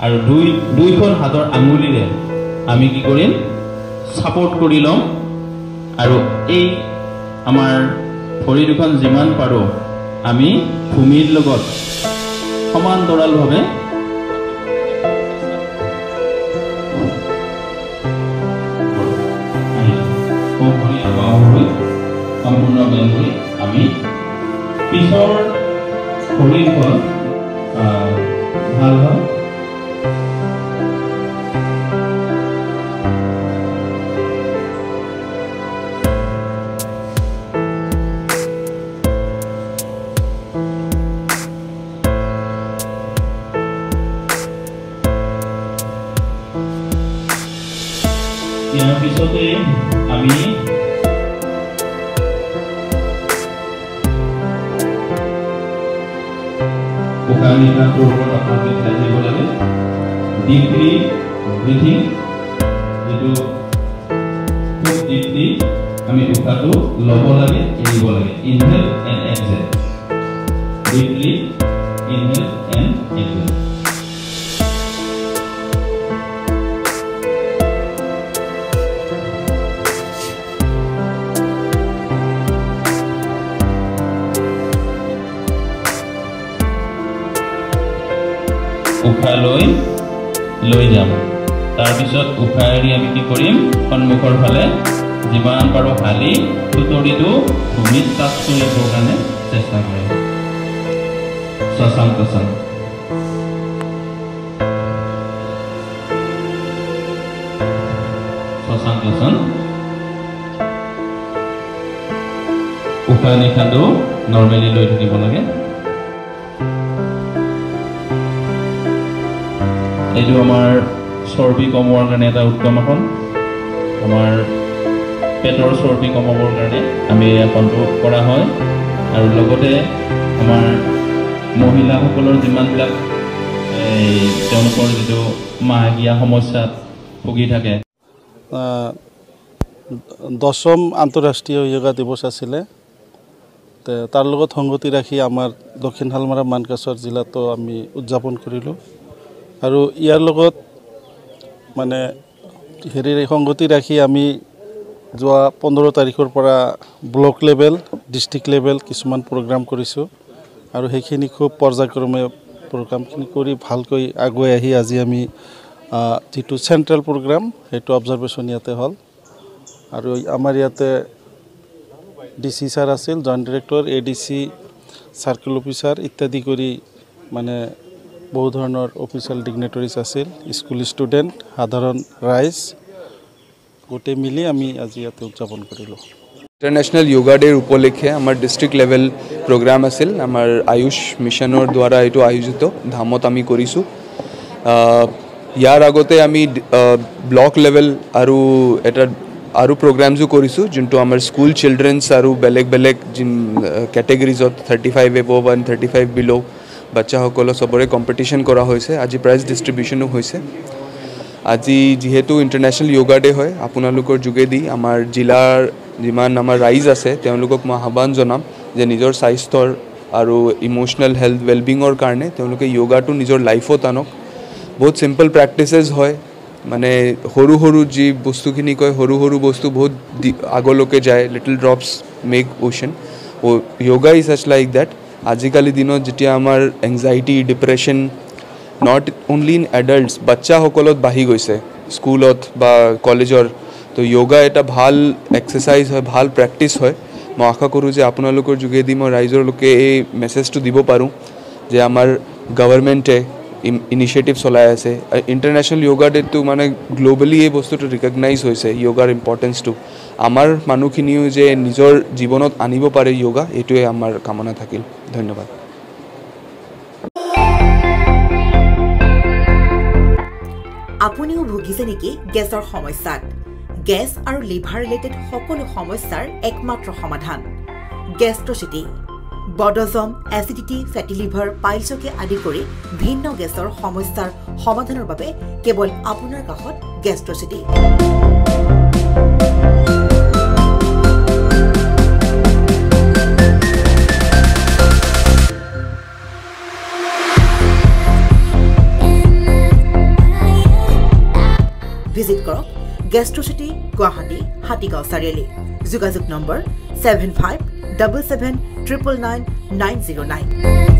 আৰু দুইখন হাতৰ আঙুলিৰে আমি কি কৰিম সাপোৰ্ট কৰি লম আৰু এই আমাৰ ভৰি দুখন যিমান পাৰো আমি ভূমিৰ লগত সমান্তৰালভাৱে সম্পূৰ্ণ বেন কৰি আমি পিছৰ ভৰিখন ভাল হয় ইয়াৰ পিছতে আমি উশাহ-নিশাহটোৰ ওপৰত আপোনালোকে ধ্যান দিব লাগে ডিপলি ব্ৰিথিং যেটো খুব ডিপলি আমি উশাহটো ল'ব লাগে এৰিব লাগে inhale and exhale deeply inhale and exhale উশাহ লৈ যাম তাৰপিছত উশাহ এৰি আমি কি কৰিম সন্মুখৰ ফালে যিমান পাৰো হালি খুটৰিটো ভূমিত টাচ কৰিবৰ কাৰণে চেষ্টা কৰিম শশাংকাসন উশাহ নিশাহটো নৰ্মেলি লৈ থাকিব লাগে এইটো আমাৰ চৰ্বি কমোৱাৰ কাৰণে এটা উত্তম আসন আমাৰ পেটৰ চৰ্বি কমাবৰ কাৰণে আমি এই আসনটো কৰা হয় আৰু লগতে আমাৰ মহিলাসকলৰ যিমানবিলাক তেওঁলোকৰ যিটো মাহেকীয়া সমস্যাত ভুগি থাকে 10ম আন্তঃৰাষ্ট্ৰীয় যোগা দিৱস আছিলে তাৰ লগত সংগতি ৰাখি আমাৰ দক্ষিণ হালমাৰা মানকাছৰ জিলাতো আমি উদযাপন কৰিলোঁ আৰু ইয়াৰ লগত মানে হেৰিৰ সংগতি ৰাখি আমি যোৱা 15 তাৰিখৰ পৰা ব্লক লেভেল ডিস্ট্ৰিক্ট লেভেল কিছুমান প্ৰগ্ৰাম কৰিছোঁ আৰু সেইখিনি খুব পৰ্যায়ক্ৰমে প্ৰগ্ৰামখিনি কৰি ভালকৈ আগুৱাই আহি আজি আমি যেটো চেন্ট্ৰেল প্ৰগ্ৰাম হেটো অবজাৰভেশ্যন ইয়াতে হ'ল আৰু আমাৰ ইয়াতে ডিসি স্যাৰ আছিল joint director ADC circle officer ইত্যাদি কৰি মানে বহু ধৰণৰ অফিচিয়াল ডিগনেটৰিজ আছিল স্কুল ষ্টুডেন্ট সাধাৰণ ৰাইজ গোটে মিলি আমি আজি ইয়াতে উদযাপন কৰিলোঁ ইন্টাৰনেশ্যনেল যোগা ডে উপলক্ষে আমাৰ ডিস্ট্ৰিক্ট লেভেল প্ৰগ্ৰাম আছিল আমাৰ আয়ুষ মিছনৰ দ্বাৰা এটো আয়োজিত ধামত আমি কৰিছোঁ ইয়াৰ আগতে আমি ব্লক লেভেল আৰু এটা আৰু প্ৰগ্ৰামজো কৰিছোঁ যোনটো আমাৰ স্কুল চিলড্ৰেনছ আৰু বেলেগ বেলেগ ক্যাটেগৰিজত 35 above and 35 below বাচ্চাসকলৰ সবৰে কম্পিটিশন কৰা হৈছে আজি প্ৰাইজ ডিস্ট্ৰিবিউশনো হৈছে আজি যেহেতু ইন্টাৰনেশ্যনেল যোগা ডে হয় আপোনালোকৰ যোগেদি আমাৰ জিলাৰ যিমান আমাৰ ৰাইজ আছে তেওঁলোকক মই আহ্বান জনাম যে নিজৰ স্বাস্থ্যৰ আৰু ইমোশনাল হেলথ ওয়েলবিংৰ কাৰণে তেওঁলোকে যোগাটো নিজৰ লাইফত আনক বহুত সিম্পল প্ৰেক্টিসেস হয় মানে হৰু হৰু যি বস্তুখিনি কয় হৰু হৰু বস্তু বহুত আগলৈকে যায় লিটল ড্ৰপস মেক ওশান ও yoga is such like that আজিকালি দিনত যেতিয়া আমাৰ anxiety depression not only in adults বাচ্চা সকলত বাঢ়ি গৈছে স্কুলত বা কলেজৰ তো যোগা এটা ভাল এক্সাৰসাইজ হয় ভাল প্ৰেক্টিস হয় মই আশা কৰোঁ যে আপোনালোকৰ যোগেদি মই ৰাইজৰ লোকে এই মেছেজটো দিব পাৰোঁ যে আমাৰ গভৰ্ণমেণ্টে ইনিশিয়েটিভ চলাই আছে ইন্টাৰনেশ্যনেল যোগা ডে তো মানে গ্লোবালি এই বস্তুটো ৰিকগনাইজ হৈছে যোগাৰ ইম্পৰ্টেন্সটো আমাৰ মানুহখিনিও যে নিজৰ জীৱনত আনিব পাৰে যোগা এটোৱে আমাৰ কামনা থাকিল ধন্যবাদ আপুনিও ভুগিছে নেকি গেছৰ সমস্যাত গেছ আৰু লিভাৰ ৰিলেটেড সকলো সমস্যাৰ একমাত্ৰ সমাধান গেষ্ট্ৰচিটি বডজম এসিডিটি ফেটি লিভাৰ পাইলছকে আদি কৰি ভিন্ন গেছৰ সমস্যাৰ সমাধানৰ বাবে কেৱল আপোনাৰ কাষত গেষ্ট্ৰচিটি ভিজিট কৰক গেষ্ট্ৰচিটি গুৱাহাটী হাতীগাঁও চাৰিআলি যোগাযোগ নম্বৰ 7577999909